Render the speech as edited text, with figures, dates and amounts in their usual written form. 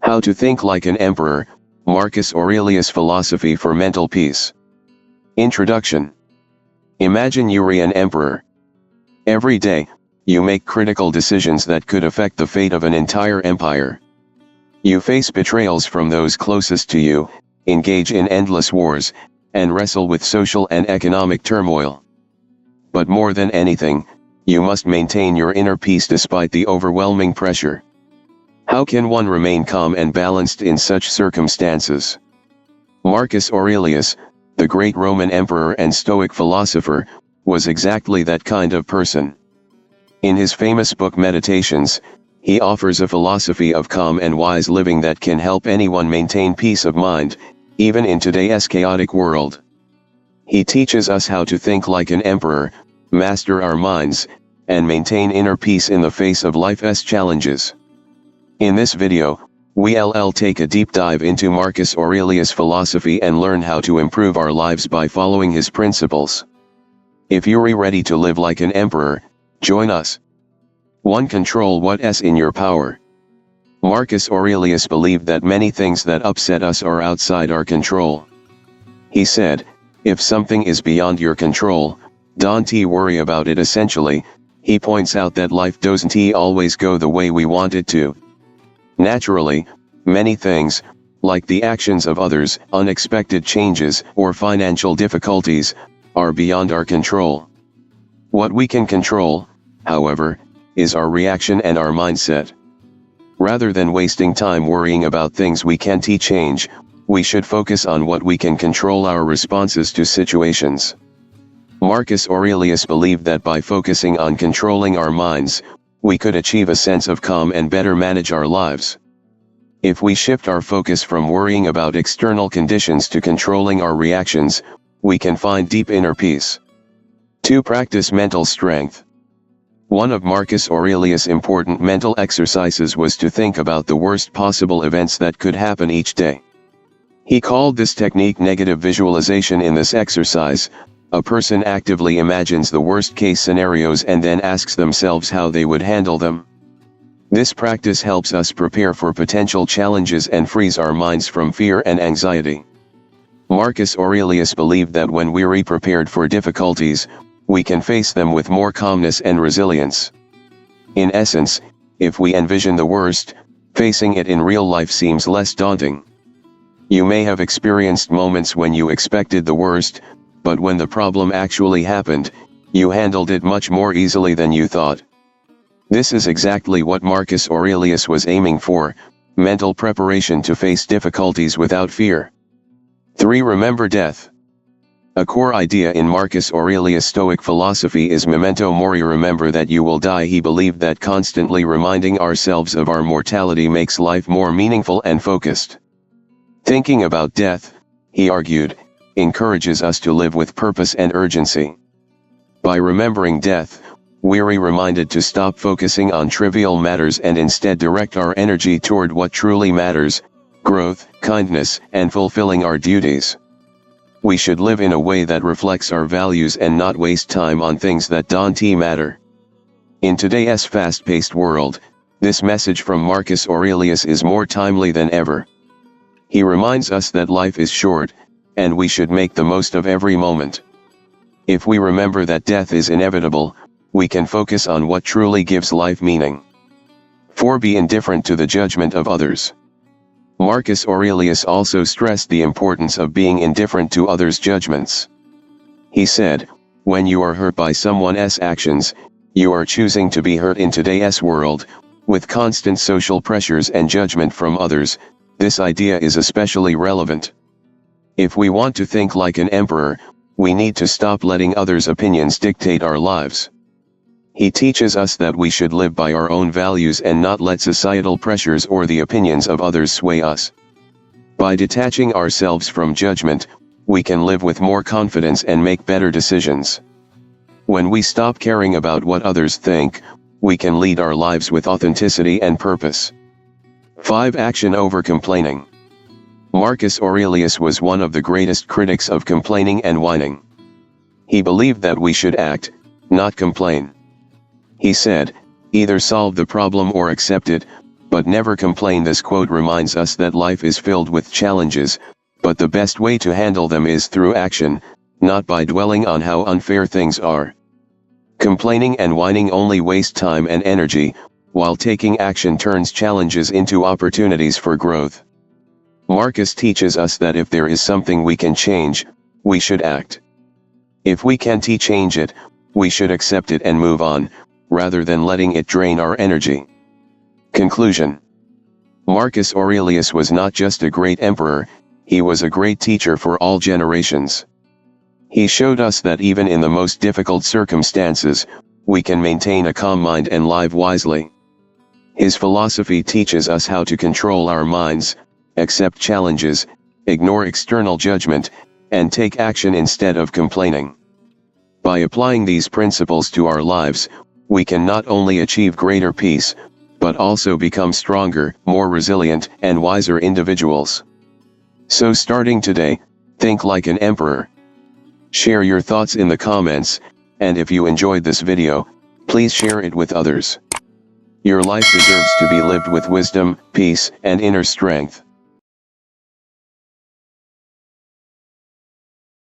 How to Think Like an Emperor, Marcus Aurelius' Philosophy for Mental Peace. Introduction. Imagine you're an emperor. Every day, you make critical decisions that could affect the fate of an entire empire. You face betrayals from those closest to you, engage in endless wars, and wrestle with social and economic turmoil. But more than anything, you must maintain your inner peace despite the overwhelming pressure. How can one remain calm and balanced in such circumstances? Marcus Aurelius, the great Roman emperor and Stoic philosopher, was exactly that kind of person. In his famous book Meditations, he offers a philosophy of calm and wise living that can help anyone maintain peace of mind, even in today's chaotic world. He teaches us how to think like an emperor, master our minds, and maintain inner peace in the face of life's challenges. In this video, we'll take a deep dive into Marcus Aurelius' philosophy and learn how to improve our lives by following his principles. If you're ready to live like an emperor, join us. 1. Control what's in your power. Marcus Aurelius believed that many things that upset us are outside our control. He said, if something is beyond your control, don't worry about it. Essentially, he points out that life doesn't always go the way we want it to. Naturally, many things, like the actions of others, unexpected changes, or financial difficulties, are beyond our control. What we can control, however, is our reaction and our mindset. Rather than wasting time worrying about things we can't change, we should focus on what we can control: our responses to situations. Marcus Aurelius believed that by focusing on controlling our minds, we could achieve a sense of calm and better manage our lives. If we shift our focus from worrying about external conditions to controlling our reactions, we can find deep inner peace. 2. Practice mental strength. One of Marcus Aurelius' important mental exercises was to think about the worst possible events that could happen each day. He called this technique negative visualization. In this exercise, a person actively imagines the worst-case scenarios and then asks themselves how they would handle them. This practice helps us prepare for potential challenges and frees our minds from fear and anxiety. Marcus Aurelius believed that when we're prepared for difficulties, we can face them with more calmness and resilience. In essence, if we envision the worst, facing it in real life seems less daunting. You may have experienced moments when you expected the worst, but when the problem actually happened, you handled it much more easily than you thought. This is exactly what Marcus Aurelius was aiming for: mental preparation to face difficulties without fear. 3. Remember death. A core idea in Marcus Aurelius' Stoic philosophy is memento mori, remember that you will die. He believed that constantly reminding ourselves of our mortality makes life more meaningful and focused. Thinking about death, he argued, encourages us to live with purpose and urgency. By remembering death, we're reminded to stop focusing on trivial matters and instead direct our energy toward what truly matters: growth, kindness, and fulfilling our duties. We should live in a way that reflects our values and not waste time on things that don't matter. In today's fast-paced world, this message from Marcus Aurelius is more timely than ever. He reminds us that life is short, and we should make the most of every moment. If we remember that death is inevitable, we can focus on what truly gives life meaning. 4. Be indifferent to the judgment of others. Marcus Aurelius also stressed the importance of being indifferent to others' judgments. He said, when you are hurt by someone's actions, you are choosing to be hurt. In today's world, with constant social pressures and judgment from others, this idea is especially relevant. If we want to think like an emperor, we need to stop letting others' opinions dictate our lives. He teaches us that we should live by our own values and not let societal pressures or the opinions of others sway us. By detaching ourselves from judgment, we can live with more confidence and make better decisions. When we stop caring about what others think, we can lead our lives with authenticity and purpose. 5. Action over complaining. Marcus Aurelius was one of the greatest critics of complaining and whining. He believed that we should act, not complain. He said, either solve the problem or accept it, but never complain. This quote reminds us that life is filled with challenges, but the best way to handle them is through action, not by dwelling on how unfair things are. Complaining and whining only waste time and energy, while taking action turns challenges into opportunities for growth. Marcus teaches us that if there is something we can change, we should act. If we can't change it, we should accept it and move on, rather than letting it drain our energy. Conclusion. Marcus Aurelius was not just a great emperor, he was a great teacher for all generations. He showed us that even in the most difficult circumstances, we can maintain a calm mind and live wisely. His philosophy teaches us how to control our minds, accept challenges, ignore external judgment, and take action instead of complaining. By applying these principles to our lives, we can not only achieve greater peace, but also become stronger, more resilient, and wiser individuals. So starting today, think like an emperor. Share your thoughts in the comments, and if you enjoyed this video, please share it with others. Your life deserves to be lived with wisdom, peace, and inner strength.